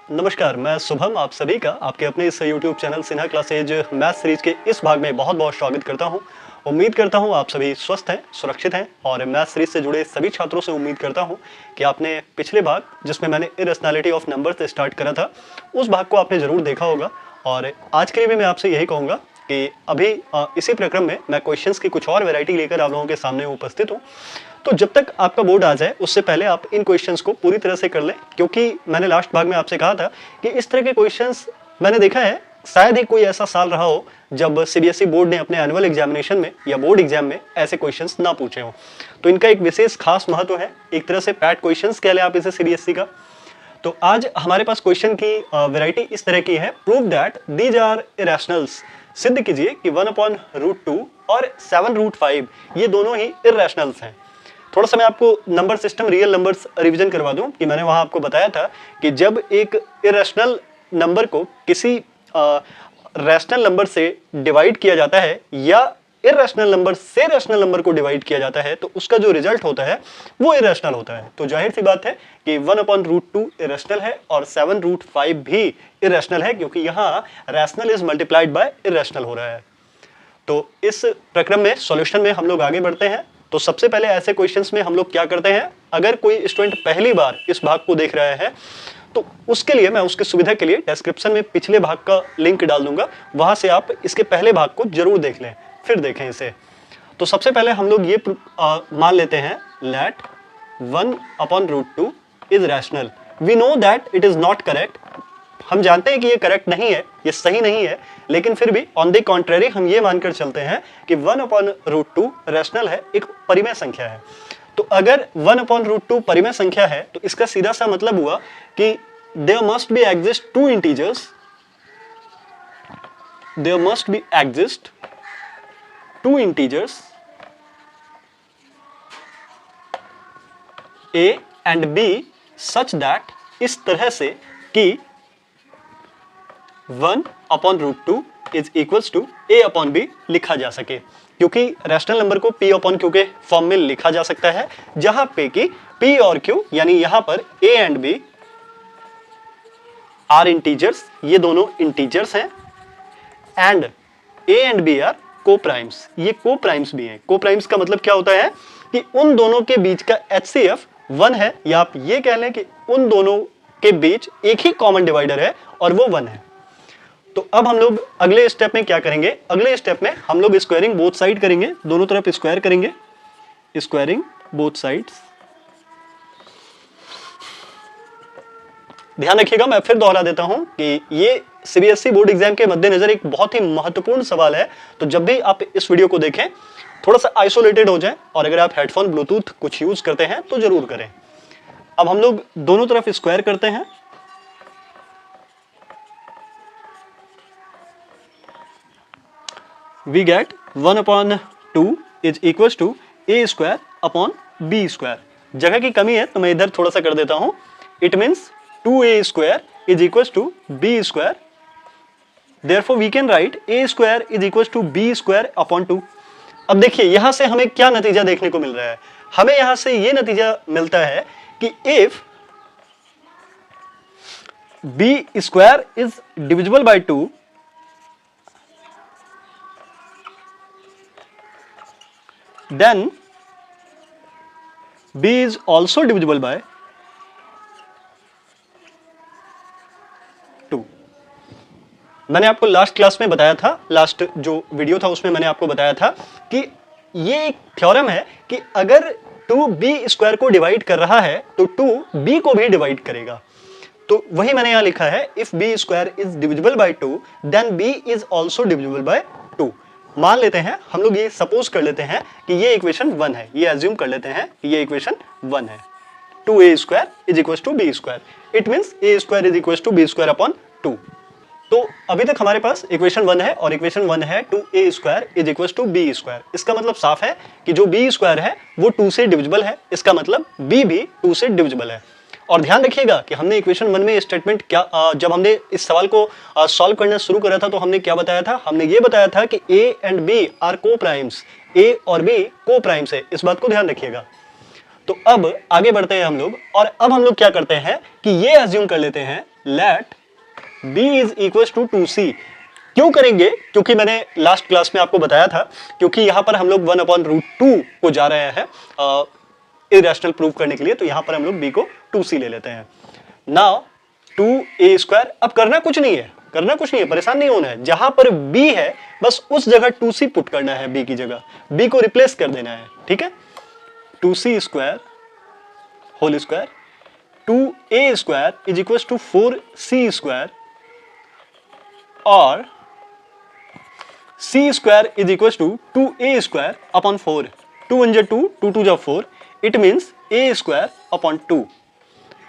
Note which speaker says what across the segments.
Speaker 1: नमस्कार, मैं शुभम आप सभी का आपके अपने इस YouTube channel Sinha classes math series के इस भाग में बहुत बहुत स्वागत करता हूं। उम्मीद करता हूं आप सभी स्वस्थ हैं, सुरक्षित हैं और मैथ सीरीज से जुड़े सभी छात्रों से उम्मीद करता हूं कि आपने पिछले भाग जिसमें मैंने इरेशनैलिटी ऑफ नंबर्स से स्टार्ट करा था उस भाग को आपने ज़रूर देखा होगा। और आज के लिए भी मैं आपसे यही कहूँगा कि अभी इसी प्रक्रम में मैं क्वेश्चंस की कुछ और वैरायटी लेकर आप लोगों के सामने उपस्थित हूँ। तो जब तक आपका बोर्ड आ जाए उससे पहले आप इन क्वेश्चंस को पूरी तरह से कर लें, क्योंकि मैंने लास्ट भाग में आपसे कहा था कि इस तरह के क्वेश्चंस मैंने देखा है शायद ही कोई ऐसा साल रहा हो जब सीबीएसई बोर्ड ने अपने एनुअल एग्जामिनेशन में या बोर्ड एग्जाम में ऐसे क्वेश्चंस ना पूछे हों। तो इनका एक विशेष खास महत्व है, एक तरह से पैट क्वेश्चंस कह लें आप इसे सीबीएसई का। तो आज हमारे पास क्वेश्चन की वैरायटी इस तरह की है, prove that these are irrationals. सिद्ध कीजिए कि 1/√2 और 7√5 ये दोनों ही इरेशनल्स हैं। थोड़ा सा मैं आपको number system real numbers revision करवा दूं कि मैंने वहां आपको बताया था कि जब एक इरेशनल नंबर को किसी रैशनल नंबर से डिवाइड किया जाता है या इरेशनल नंबर से रैशनल नंबर को डिवाइड किया जाता है तो उसका जो रिजल्ट होता है वो इरेशनल होता है। तो जाहिर सी बात है कि 1/√2 इरेशनल है और 7√5 भी इरेशनल है, क्योंकि यहाँ rational is multiplied by irrational हो रहा है। तो इस प्रक्रम में सॉल्यूशन में हम लोग आगे बढ़ते हैं। तो सबसे पहले ऐसे क्वेश्चंस में हम लोग क्या करते हैं, अगर कोई स्टूडेंट पहली बार इस भाग को देख रहा है तो उसके लिए मैं उसकी सुविधा के लिए डिस्क्रिप्शन में पिछले भाग का लिंक डाल दूंगा, वहां से आप इसके पहले भाग को जरूर देख लें फिर देखें इसे। तो सबसे पहले हम लोग ये मान लेते हैं let 1/√2 is rational. We know that it is not correct. हम जानते हैं कि ये करेक्ट नहीं है, ये सही नहीं है, लेकिन फिर भी ऑन द कॉन्ट्रेरी हम ये मानकर चलते हैं कि 1/√2 रैशनल है, एक परिमेय संख्या है। तो अगर 1/√2 परिमेय संख्या है तो इसका सीधा सा मतलब हुआ कि there must be exist two integers, there must be exist two integers a and b such that, इस तरह से कि 1/√2 इज इक्वल्स टू a/b लिखा जा सके, क्योंकि रैशनल नंबर को p/q के फॉर्म में लिखा जा सकता है, जहां पे कि p और q यानी यहां पर a and b are integers, ये दोनों इंटीजर्स हैं, and a and b are co-primes, ये को-प्राइम्स भी हैं। को-प्राइम्स का मतलब क्या होता है कि उन दोनों के बीच का HCF 1 है, या आप ये कह लें कि उन दोनों के बीच एक ही कॉमन डिवाइडर है और वो 1 है। तो अब हम लोग अगले स्टेप में क्या करेंगे, अगले स्टेप में हम लोग स्क्वायरिंग बोथ साइड करेंगे, दोनों तरफ स्क्वायर करेंगे, स्क्वायरिंग बोथ साइड्स। ध्यान रखिएगा, मैं फिर दोहरा देता हूं कि ये सीबीएसई बोर्ड एग्जाम के मद्देनजर एक बहुत ही महत्वपूर्ण सवाल है। तो जब भी आप इस वीडियो को देखें थोड़ा सा आइसोलेटेड हो जाए, और अगर आप हेडफोन ब्लूटूथ कुछ यूज करते हैं तो जरूर करें। अब हम लोग दोनों तरफ स्क्वायर करते हैं। We get 1/2 is equals to a²/b²। जगह की कमी है तो मैं इधर थोड़ा सा कर देता हूं। It means 2a² is equals to b²। Therefore we can write a² is equals to b²/2। अब देखिए यहां से हमें क्या नतीजा देखने को मिल रहा है, हमें यहां से ये नतीजा मिलता है कि if b² is divisible by 2, then b is also divisible by 2। मैंने आपको लास्ट क्लास में बताया था, लास्ट जो वीडियो था उसमें मैंने आपको बताया था कि ये एक थ्योरम है कि अगर 2 b² को डिवाइड कर रहा है तो 2 b को भी डिवाइड करेगा। तो वही मैंने यहां लिखा है, if b² is divisible by 2 then b is also divisible by 2। मान लेते हैं, हम लोग ये सपोज कर लेते हैं कि ये इक्वेशन 1 है, ये एज्यूम कर लेते हैं कि ये इक्वेशन 1 है। 2a² is equals to b²। It means a² is equals to b²/2। तो अभी तक हमारे पास इक्वेशन 1 है और इक्वेशन 1 है 2a² is equals to b²। इसका मतलब साफ है कि जो b² है वो 2 से डिविजिबल है, इसका मतलब b भी 2 से डिविजिबल है। और ध्यान रखिएगा कि हमने इक्वेशन 1 में स्टेटमेंट क्या, जब हमने इस सवाल को सॉल्व करना शुरू करा था तो हमने क्या बताया था, हमने ये बताया था कि a एंड b आर को प्राइम्स, a और b को प्राइम्स है, इस बात को ध्यान रखिएगा। तो अब आगे बढ़ते हैं हम लोग, और अब हम लोग क्या करते हैं कि ये अज्यूम कर लेते हैं let b is equal to 2c। क्यों करेंगे? क्योंकि मैंने लास्ट क्लास में आपको बताया था, क्योंकि यहां पर हम लोग 1/√2 को जा रहे हैं इरेशनल प्रूव करने के लिए, तो यहां पर हम लोग b को 2c ले लेते हैं। नाउ 2a², अब करना कुछ नहीं है, परेशान नहीं होना है। जहां पर b है बस उस जगह 2c पुट करना है, b की जगह b को रिप्लेस कर देना है, ठीक है। 2c² whole square 2a² is equal to 4c² और c² is equal to 2a² upon 4। 2 1 2, 2 2 4, it means a² upon 2।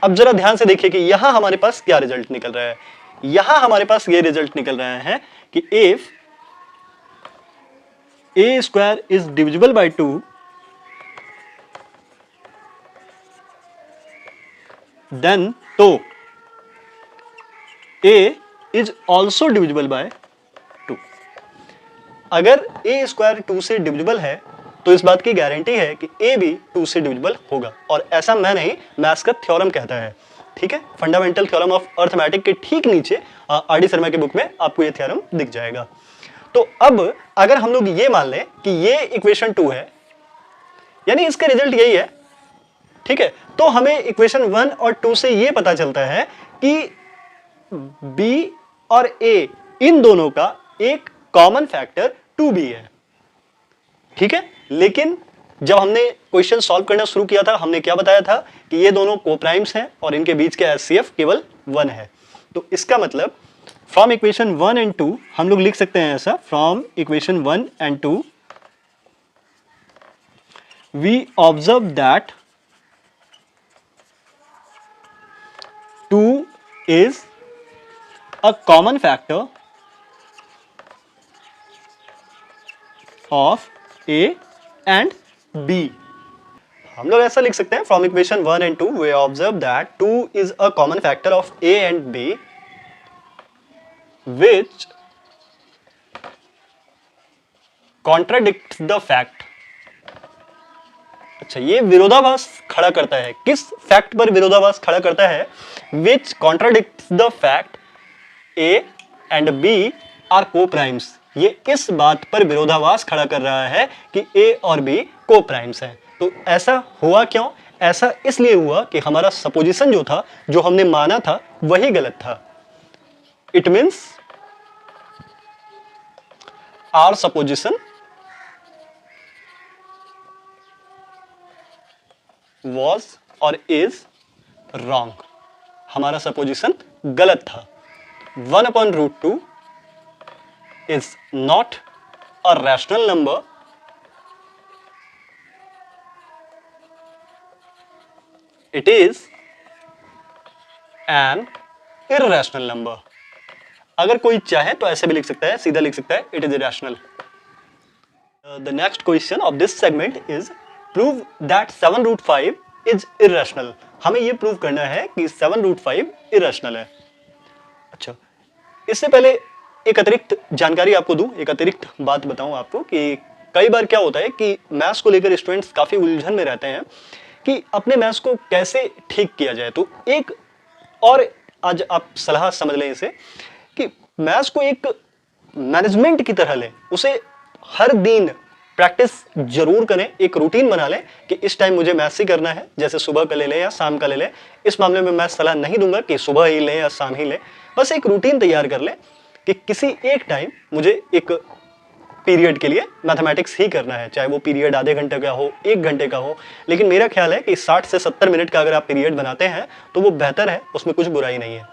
Speaker 1: अब जरा ध्यान से देखिए कि यहां हमारे पास क्या रिजल्ट निकल रहा है। यहां हमारे पास ये रिजल्ट निकल रहा है कि if a² is divisible by 2 then तो a is also divisible by 2। अगर a² 2 से डिविजिबल है तो इस बात की गारंटी है कि a भी 2 से डिविजिबल होगा। और ऐसा मैं नहीं, मैथ्स का थ्योरम कहता है, ठीक है। फंडामेंटल थ्योरम ऑफ अर्थमेटिक के ठीक नीचे आर.डी. शर्मा की बुक में आपको ये थ्योरम दिख जाएगा। तो अब अगर हम लोग ये मान लें कि ये इक्वेशन 2 है, यानी इसका रिजल्ट यही है, ठीक है, तो हमें इक्वेशन 1 और 2 से ये पता चलता है कि b और a इन दोनों का एक कॉमन फैक्टर 2b है, ठीक है। लेकिन जब हमने क्वेश्चन सॉल्व करना शुरू किया था, हमने क्या बताया था कि ये दोनों कोप्राइम्स हैं और इनके बीच का HCF केवल 1 है। तो इसका मतलब फ्रॉम इक्वेशन 1 एंड 2 हम लोग लिख सकते हैं ऐसा, from equation 1 and 2 we observe that 2 is a common factor of A and B। हम लोग ऐसा लिख सकते हैं, from equation 1 and 2 we observe that 2 is a common factor of A and B which contradicts the fact। अच्छा, ये विरोधाभास खड़ा करता है। किस फैक्ट पर विरोधाभास खड़ा करता है? Which contradicts the fact A and B are co-primes. ये इस बात पर विरोधाभास खड़ा कर रहा है कि A और B को-प्राइम्स हैं। तो ऐसा हुआ क्यों? ऐसा इसलिए हुआ कि हमारा सपोजिशन जो था, जो हमने माना था, वही गलत था। It means our supposition was और is wrong। हमारा सपोजिशन गलत था। 1/√2 is not a rational number, it is an irrational number। अगर कोई चाहे तो ऐसे भी लिख सकता है, सीधा लिख सकता है it is irrational। The next question of this segment is prove that 7√5 is irrational। हमें ये प्रूव करना है कि 7√5 irrational है। अच्छा, इससे पहले एक अतिरिक्त जानकारी आपको दूं, एक अतिरिक्त बात बताऊं आपको कि कई बार क्या होता है कि मैथ्स को लेकर स्टूडेंट्स काफी उलझन में रहते हैं कि अपने मैथ्स को कैसे ठीक किया जाए। तो एक और आज आप सलाह समझ लें इसे, कि मैथ्स को एक मैनेजमेंट की तरह लें, उसे हर दिन प्रैक्टिस जरूर करें, एक रूटीन बना लें कि इस टाइम मुझे मैथ्स ही करना है, जैसे सुबह का ले लें या शाम का ले लें। इस मामले में मैं सलाह नहीं दूंगा कि सुबह ही लें या शाम ही लें, बस एक रूटीन तैयार कर लें कि किसी एक टाइम मुझे एक पीरियड के लिए मैथमेटिक्स ही करना है, चाहे वो पीरियड आधे घंटे का हो, 1 घंटे का हो। लेकिन मेरा ख्याल है कि 60 से 70 मिनट का अगर आप पीरियड बनाते हैं तो वो बेहतर है, उसमें कुछ बुराई नहीं है।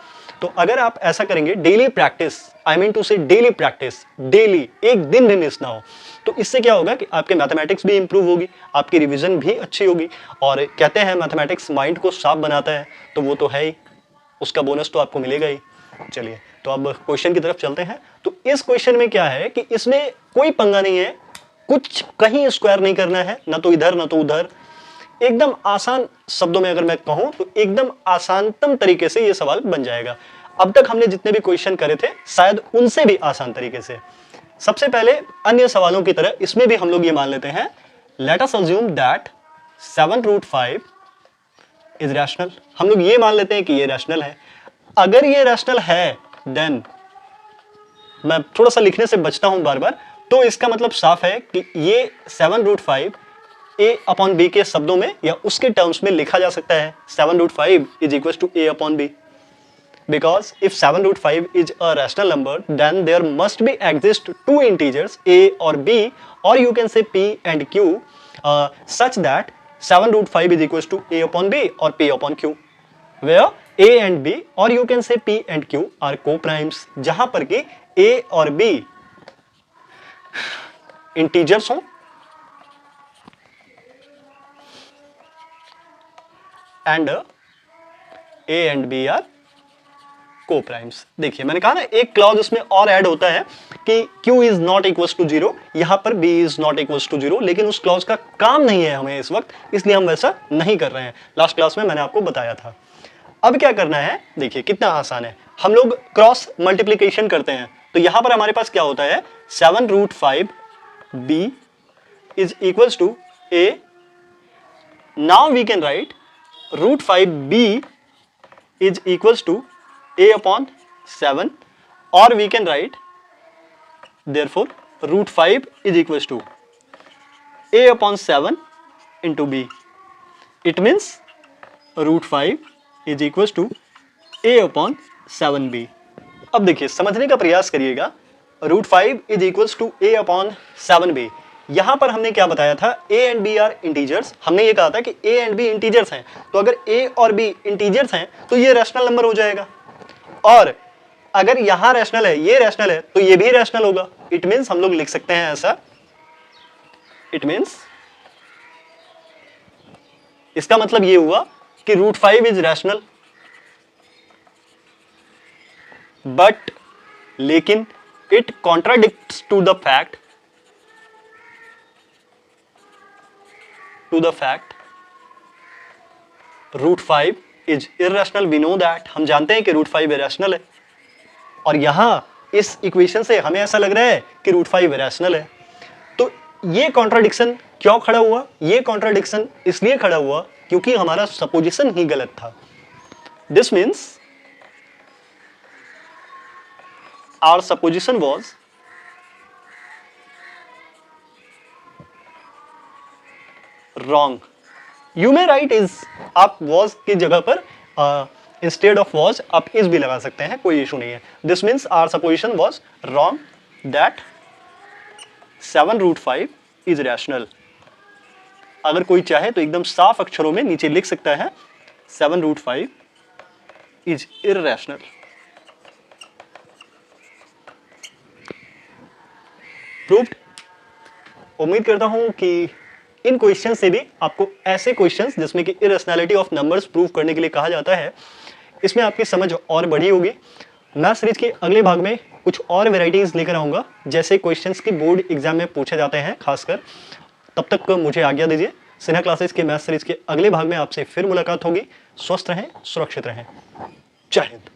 Speaker 1: तो अगर आप ऐसा करेंगे, daily practice, I mean to say daily practice, daily, एक दिन भी मिस ना हो, तो इससे क्या होगा कि आपके मैथमेटिक्स भी इंप्रूव होगी, आपकी रिवीजन भी अच्छी होगी। और कहते हैं मैथमेटिक्स माइंड को शार्प बनाता है, तो वो तो है ही, उसका बोनस तो आपको मिलेगा ही। चलिए, तो अब क्वेश्चन की तरफ चलते हैं। तो इस क्वेश्चन में क्या है कि इसमें कोई पंगा नहीं है, कुछ कहीं स्क्वायर नहीं करना है, ना तो इधर ना तो उधर। एकदम आसान शब्दों में अगर मैं कहूं तो एकदम आसानतम तरीके से ये सवाल बन जाएगा। अब तक हमने जितने भी क्वेश्चन करे थे शायद उनसे भी आसान तरीके से। सबसे पहले अन्य सवालों की तरह इसमें भी हम लोग ये मान लेते हैं, let us assume that 7√5 is rational. हम लोग ये मान लेते हैं कि ये रैशनल है। अगर ये रैशनल है देन, मैं थोड़ा सा लिखने से बचता हूं बार बार, तो इसका मतलब साफ है कि ये 7√5 a अपॉन b के शब्दों में या उसके टर्म्स में लिखा जा सकता है। 7√5 is equal to a upon b, because if 7√5 is a rational number then there must be exist two integers a or b, or you can say p and q, such that 7√5 is equals to a upon b or p upon q, where a and b or you can say p and q are co-primes, जहां पर कि a और b integers हों and a and b are को primes. देखिए मैंने कहा ना एक क्लॉज उसमें और ऐड होता है कि q is not equals to 0, यहां पर b is not equals to 0, लेकिन उस क्लॉज का काम नहीं है हमें इस वक्त, इसलिए हम वैसा नहीं कर रहे हैं। लास्ट क्लास में मैंने आपको बताया था। अब क्या करना है, देखिए कितना आसान है। हम लोग क्रॉस मल्टीप्लीकेशन करते हैं, तो यहां पर हमारे पास क्या होता है, 7√5b is equals to a। Now we can write √5b is equals to a upon 7, or we can write therefore √5 is equals to a upon 7 into b. It means √5 is equals to a upon 7b. अब देखिए समझने का प्रयास करिएगा, √5 is equals to a upon 7b। यहां पर हमने क्या बताया था, a and b are integers. हमने ये कहा था कि a and b इंटीजर्स हैं, तो अगर a और b इंटीजर्स हैं तो ये रैशनल नंबर हो जाएगा, और अगर यहां रैशनल है, ये रैशनल है, तो ये भी रैशनल होगा। इट मीन्स हम लोग लिख सकते हैं ऐसा, इट मीन्स इसका मतलब ये हुआ कि √5 इज रैशनल, बट लेकिन it contradicts to the fact √5 is irrational. We know that, हम जानते हैं कि √5 इरेशनल है, और यहां इस इक्वेशन से हमें ऐसा लग रहा है कि √5 इरेशनल है। तो ये कॉन्ट्राडिक्शन क्यों खड़ा हुआ, ये कॉन्ट्राडिक्शन इसलिए खड़ा हुआ क्योंकि हमारा सपोजिशन ही गलत था। This means our supposition was wrong. You may write is, आप वॉज की जगह पर इंस्टेड ऑफ वॉज आप इज भी लगा सकते हैं, कोई इशू नहीं है। This means our supposition was wrong that 7√5 is rational. अगर कोई चाहे तो एकदम साफ अक्षरों में नीचे लिख सकता है 7√5 इज इर्रेशनल। प्रूव्ड। उम्मीद करता हूं कि इन क्वेश्चन से भी आपको ऐसे क्वेश्चंस जिसमें कि इरेशनैलिटी ऑफ नंबर्स प्रूव करने के लिए कहा जाता है, इसमें आपकी समझ और बढ़ी होगी। मैथ सीरीज के अगले भाग में कुछ और वेराइटीज लेकर आऊंगा, जैसे क्वेश्चंस की बोर्ड एग्जाम में पूछे जाते हैं खासकर। तब तक मुझे आज्ञा दीजिए। सिन्हा क्लासेस के मैथ सीरीज के अगले भाग में आपसे फिर मुलाकात होगी। स्वस्थ रहें, सुरक्षित रहें। जय हिंद।